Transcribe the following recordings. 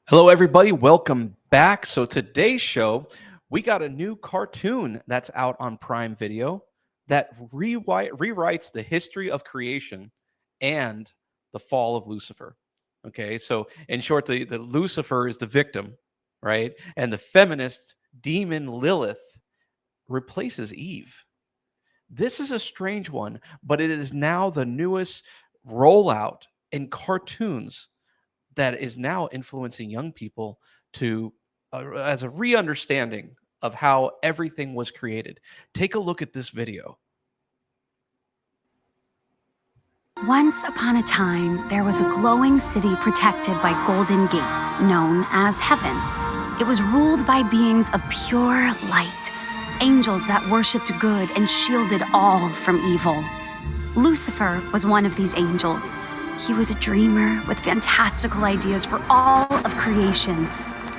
Hello, everybody. Welcome back. So, today's show, we got a new cartoon that's out on Prime Video that rewrites the history of creation and the fall of Lucifer. Okay. So, in short, the Lucifer is the victim, right? And the feminist demon Lilith replaces Eve. This is a strange one, but it is now the newest rollout in cartoons that is now influencing young people to as a re-understanding of how everything was created. Take a look at this video. Once upon a time, there was a glowing city protected by golden gates, known as heaven. It was ruled by beings of pure light, angels that worshipped good and shielded all from evil. Lucifer was one of these angels. He was a dreamer with fantastical ideas for all of creation,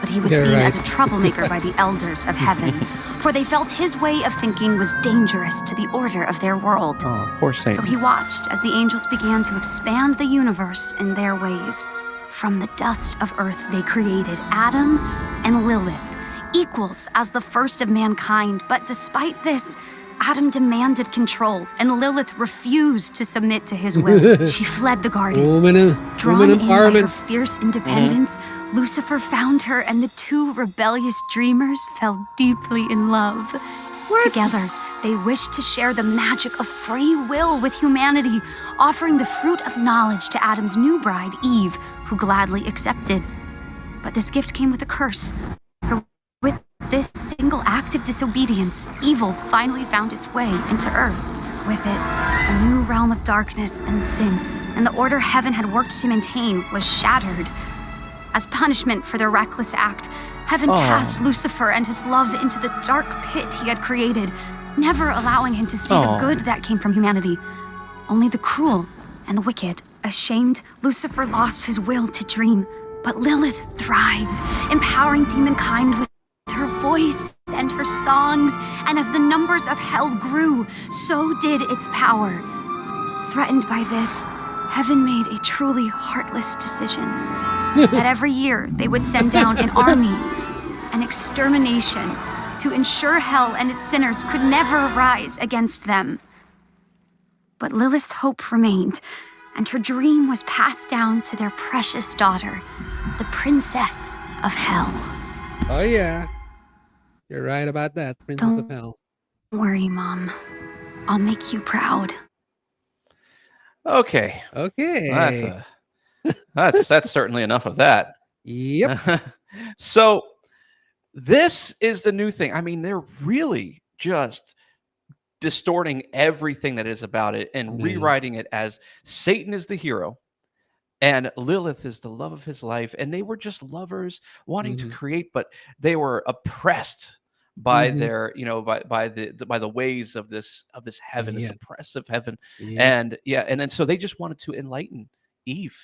but he was They're seen right. as a troublemaker by the elders of heaven, for they felt his way of thinking was dangerous to the order of their world. Oh, poor Saint. So he watched as the angels began to expand the universe in their ways. From the dust of earth, they created Adam and Lilith, equals as the first of mankind. But despite this, Adam demanded control, and Lilith refused to submit to his will. She fled the garden. Woman Drawn in by her empowerment. fierce independence, Lucifer found her, and the two rebellious dreamers fell deeply in love. Together, they wished to share the magic of free will with humanity, offering the fruit of knowledge to Adam's new bride, Eve, who gladly accepted. But this gift came with a curse. For with this single act of disobedience, evil finally found its way into earth. With it, a new realm of darkness and sin, and the order heaven had worked to maintain was shattered. As punishment for their reckless act, heaven cast Lucifer and his love into the dark pit he had created, never allowing him to see the good that came from humanity, only the cruel and the wicked. Ashamed, Lucifer lost his will to dream, but Lilith thrived, empowering demonkind with her voice and her songs, and as the numbers of hell grew, so did its power. Threatened by this, heaven made a truly heartless decision. That every year they would send down an army, an extermination, to ensure hell and its sinners could never rise against them. But Lilith's hope remained, and her dream was passed down to their precious daughter, the Princess of Hell. Oh yeah. You're right about that, Princess of Don't Hell. worry, Mom. I'll make you proud. Okay. That's Okay. a that's certainly enough of that. Yep. So, this is the new thing. I mean, they're really just distorting everything that is about it and Yeah. rewriting it as Satan is the hero and Lilith is the love of his life, and they were just lovers wanting to Mhm. create, but they were oppressed by Mhm. their, by the ways of this heaven, this Yeah. oppressive heaven, Yep. and yeah, and then so they just wanted to enlighten Eve,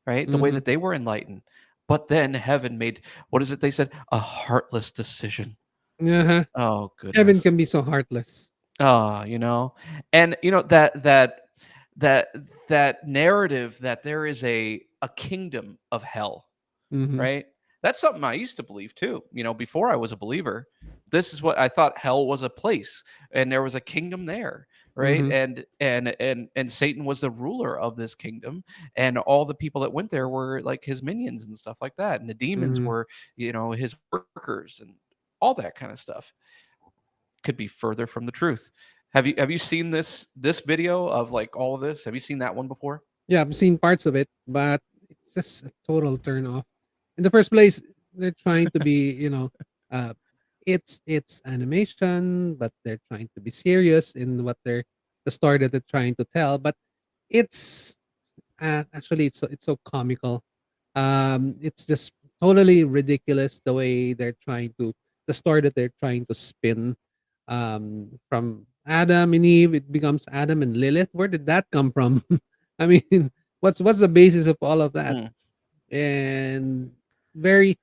right, the way Mhm. that they were enlightened, but then heaven made, what is it they said, a heartless decision. Uh-huh. Oh Heaven goodness. can be so heartless. Ah, and that that narrative that there is a kingdom of hell, Mhm. right? That's something I used to believe too. Before I was a believer, this is what I thought hell was, a place, and there was a kingdom there, right? Mhm. And Satan was the ruler of this kingdom, and all the people that went there were like his minions and stuff like that, and the demons Mhm. were, his workers and all that kind of stuff. Could be further from the truth. Have you seen this video of like all of this? Have you seen that one before? Yeah, I've seen parts of it, but it's just a total turn off. In the first place, they're trying to be, uh it's animation, but they're trying to be serious in what they're the story that they're trying to tell. But it's actually it's so comical. It's just totally ridiculous the way they're trying to the story that they're trying to spin. From Adam and Eve, it becomes Adam and Lilith. Where did that come from? I mean, what's the basis of all of that? Mm, And very,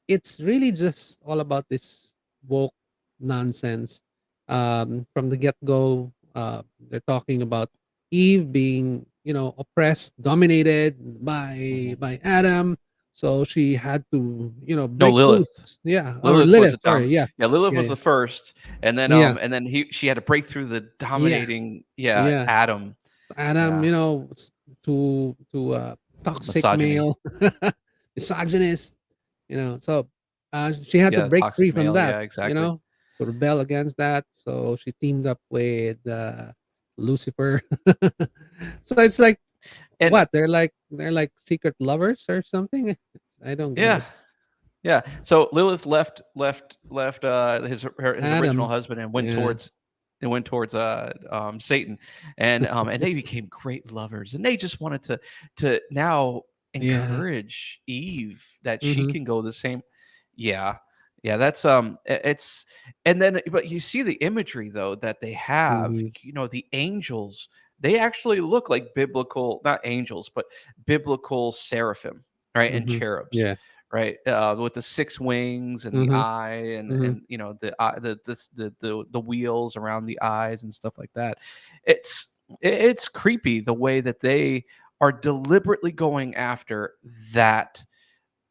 it's really just all about this woke nonsense. From the get go, they're talking about Eve being, oppressed, dominated by mhm, Adam. So she had to, No, break Lilith. loose. Yeah, or Lilith was Lilith. a Sorry. Yeah, yeah, Lilith yeah, was yeah, the first, yeah, and then she had to break through the yeah, dominating, yeah, yeah. Adam. Adam, Yeah, to toxic misogyny. male, misogynist. So she had to Yeah, break toxic free from male. that. Yeah, exactly. To rebel against that. So she teamed up with Lucifer. So it's like And what they're like secret lovers or something. I don't get yeah, it. yeah. So Lilith left his original Adam, husband and yeah, went towards Satan, and they became great lovers, and they just wanted to now yeah, encourage Eve that she mm-hmm, can go the same. Yeah, yeah. That's it's and then but you see the imagery though that they have. mm-hmm, You know, the angels. They actually look like biblical, not angels, but biblical seraphim, right, and mm-hmm, cherubs, yeah, right? With the six wings and the mm-hmm, eye, mm-hmm, and you know the eye, the wheels around the eyes and stuff like that. It's it's creepy the way that they are deliberately going after that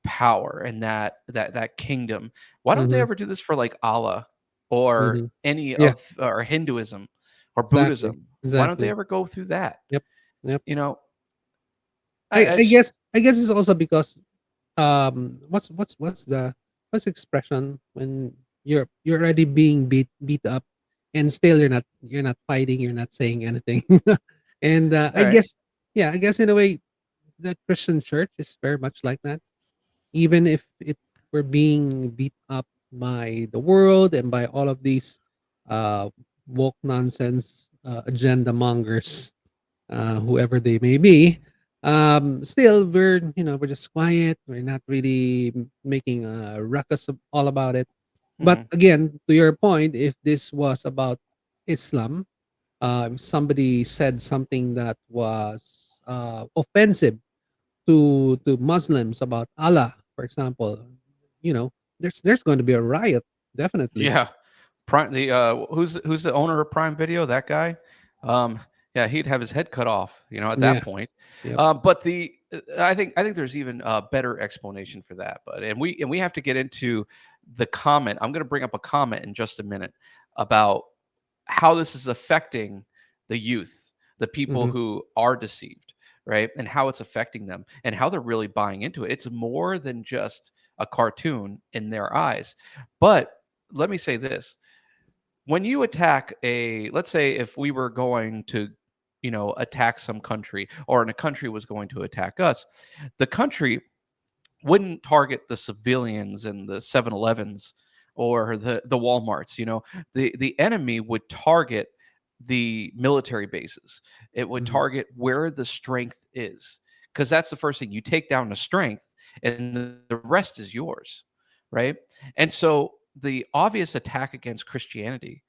power and that kingdom. Why don't they mm-hmm, ever do this for like Allah or mm-hmm. any Yeah, of or Hinduism or exactly, Buddhism? Why don't they exactly. ever go through that? Yep, yep. You know, I it's guess it's also because what's the expression when you're already being beat up and still you're not fighting, you're not saying anything. And all I right. guess, yeah, I guess in a way the Christian church is very much like that. Even if it we're being beat up by the world and by all of these uh woke nonsense agenda mongers, whoever they may be. Still, we're just quiet. We're not really making a ruckus all about it. But Mhm. again, to your point, if this was about Islam, if somebody said something that was offensive to Muslims about Allah, for example, you know, there's going to be a riot, definitely. Yeah. Prime the who's the owner of Prime Video? That guy. Um, yeah, he'd have his head cut off. You know, at that Yeah. point. Yep. But the I think there's even a better explanation for that. But and we have to get into the comment. I'm going to bring up a comment in just a minute about how this is affecting the youth, the people Mm-hmm. who are deceived, right? And how it's affecting them and how they're really buying into it. It's more than just a cartoon in their eyes. But let me say this, when you attack a, let's say if we were going to, you know, attack some country or a country was going to attack us, the country wouldn't target the civilians and the 7-Elevens or the Walmarts, you know. The enemy would target the military bases. It would Mm-hmm. target where the strength is, because that's the first thing. You take down the strength and the rest is yours, right? And so the obvious attack against Christianity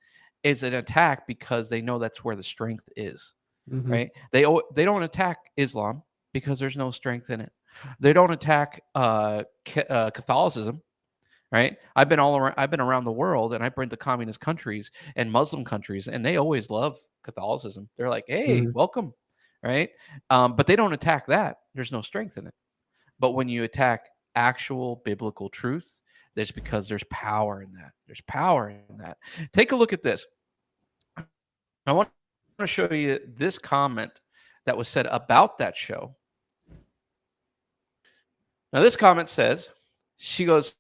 is an attack because they know that's where the strength is, Mm-hmm. right? They don't attack Islam because there's no strength in it. They don't attack Catholicism, right? I've been all around. I've been around the world, and I've been to communist countries and Muslim countries, and they always love Catholicism. They're like, "Hey, Mm-hmm. welcome," right? But they don't attack that. There's no strength in it. But when you attack actual biblical truth, that's because there's power in that. There's power in that. Take a look at this. I want to show you this comment that was said about that show. Now, this comment says, she goes,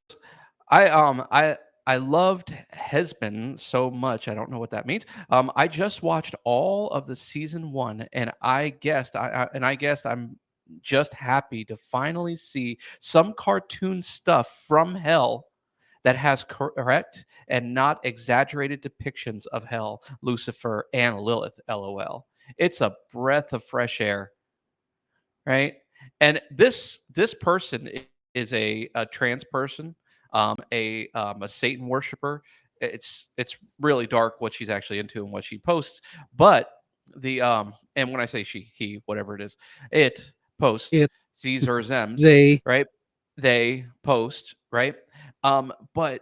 I loved Hesbin so much. I don't know what that means. I just watched all of the season one, and I guessed I'm just happy to finally see some cartoon stuff from hell that has correct and not exaggerated depictions of hell, Lucifer, and Lilith. LOL. It's a breath of fresh air, right? And this person is a trans person, a Satan worshiper. It's really dark what she's actually into and what she posts. But the and when I say she, he, whatever it is, it posts It Z's or Zems, they right? They post, right? But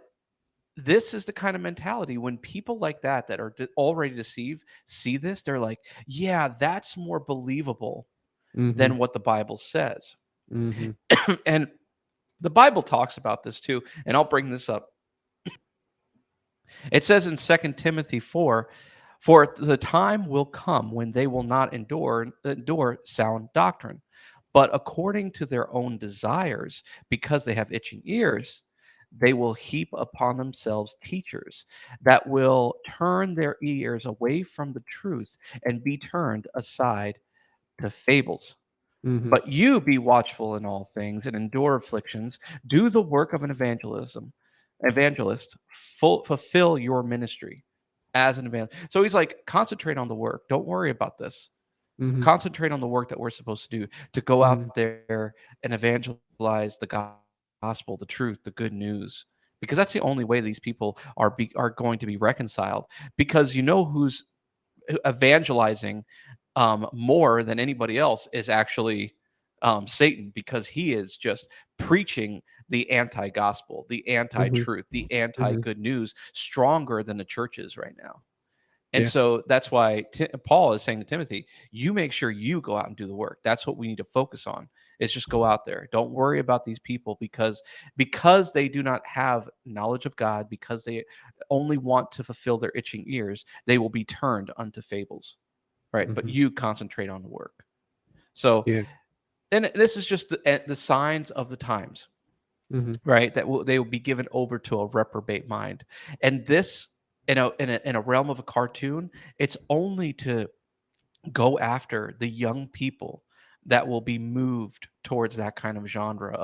this is the kind of mentality when people like that are already deceived see this, they're like, yeah, that's more believable Mhm, than what the Bible says. mhm, And The Bible talks about this too, and I'll bring this up. It says in 2 Timothy 4, for the time will come when they will not endure sound doctrine, but according to their own desires, because they have itching ears, they will heap upon themselves teachers that will turn their ears away from the truth and be turned aside to fables. Mhm. But you be watchful in all things and endure afflictions. Do the work of an evangelist. Fulfill your ministry as an evangelist. So he's like, concentrate on the work. Don't worry about this. Mhm. Concentrate on the work that we're supposed to do, to go out Mhm. there and evangelize the gospel, the truth, the good news. Because that's the only way these people are going to be reconciled. Because you know who's evangelizing more than anybody else is actually Satan, because he is just preaching the anti gospel, the anti Mhm. truth, the anti Mhm. good news stronger than the church is right now. And Yeah. so that's why Paul is saying to Timothy, you make sure you go out and do the work. That's what we need to focus on. Is just go out there. Don't worry about these people, because they do not have knowledge of God, because they only want to fulfill their itching ears, they will be turned unto fables. Right? But Mhm. you concentrate on the work. So, Yeah. and this is just the signs of the times, Mhm. right? They will be given over to a reprobate mind, and this in a realm of a cartoon, it's only to go after the young people that will be moved towards that kind of genre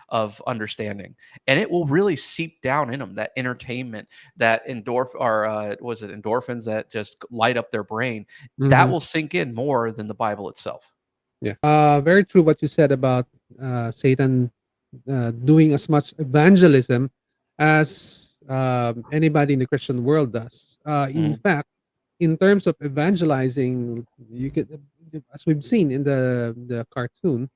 of understanding, and it will really seep down in them, that entertainment, that was it endorphins that just light up their brain, that Mhm. will sink in more than the Bible itself. Yeah. Very true what you said about Satan doing as much evangelism as anybody in the Christian world does. In Mhm. fact, in terms of evangelizing, you could, as we've seen in the cartoon,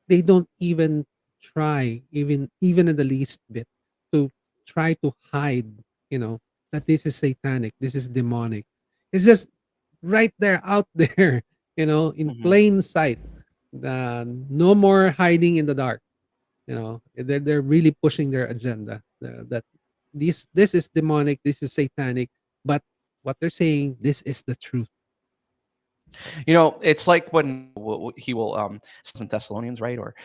they don't even try, even in the least bit, to try to hide, you know, that this is satanic, this is demonic. It's just right there, out there, in Mhm. plain sight. No more hiding in the dark. They're really pushing their agenda. That this is demonic, this is satanic, but what they're saying, this is the truth. It's like when he will in Thessalonians, right? Or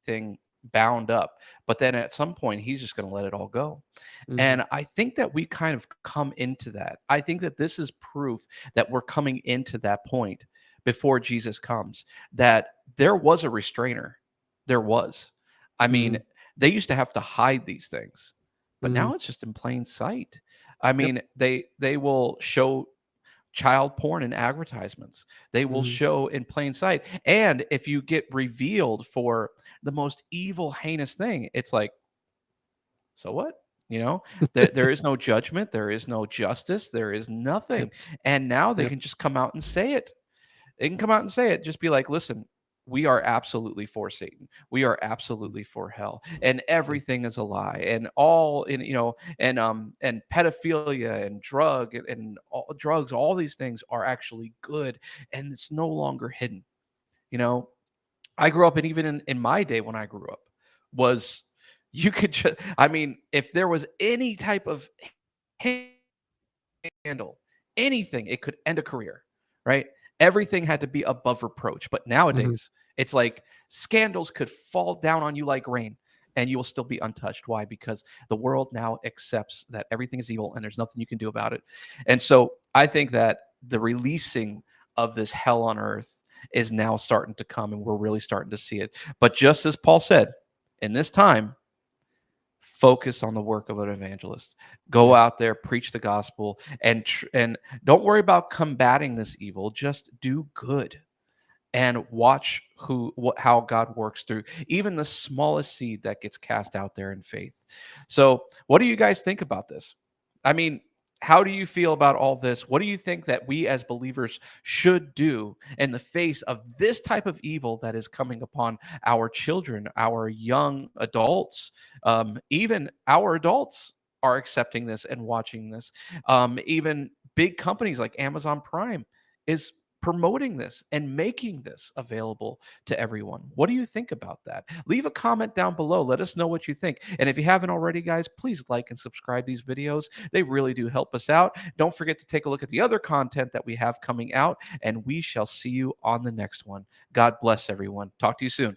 thing bound up, but then at some point he's just going to let it all go. Hmm. And I think that we kind of come into that. I think that this is proof that we're coming into that point before Jesus comes, that there was a restrainer. There was. I Hmm. mean, they used to have to hide these things, but Hmm. now it's just in plain sight. I Yep. mean, they will show child porn in advertisements. They will Hmm. show in plain sight. And if you get revealed for the most evil, heinous thing, it's like, so what? You know, there is no judgment, there is no justice, there is Yep. nothing. And now they Yep. can just come out and say it. They can come out and say it. Just be like, listen, we are absolutely for Satan. We are Mm. absolutely for hell, and Yeah. everything is a lie, and and pedophilia and drugs. All these things are actually good, and it's no longer hidden. You know, I grew up, and even in my day when I grew up, was you could just. I mean, if there was any type of handle anything, it could end a career, right? Everything had to be above reproach. But Hmm. nowadays, it's like scandals could fall down on you like rain and you will still be untouched. Why? Because the world now accepts that everything is evil and there's nothing you can do about it. And so I think that the releasing of this hell on earth is now starting to come, and we're really starting to see it. But just as Paul said, in this time, focus on the work of an evangelist. Go Yes. out there, preach the gospel, and don't worry about combating this evil. Just do good and watch how God works through even the smallest seed that gets cast out there in faith. So, what do you guys think about this? I mean, how do you feel about all this? What do you think that we as believers should do in the face of this type of evil that is coming upon our children, our young adults, even our adults are accepting this and watching this. Even big companies like Amazon Prime is promoting this and making this available to everyone. What do you think about that? Leave a comment down below. Let us know what you think. And if you haven't already, guys, please like and subscribe these videos. They really do help us out. Don't forget to take a look at the other content that we have coming out, and we shall see you on the next one. God bless everyone. Talk to you soon.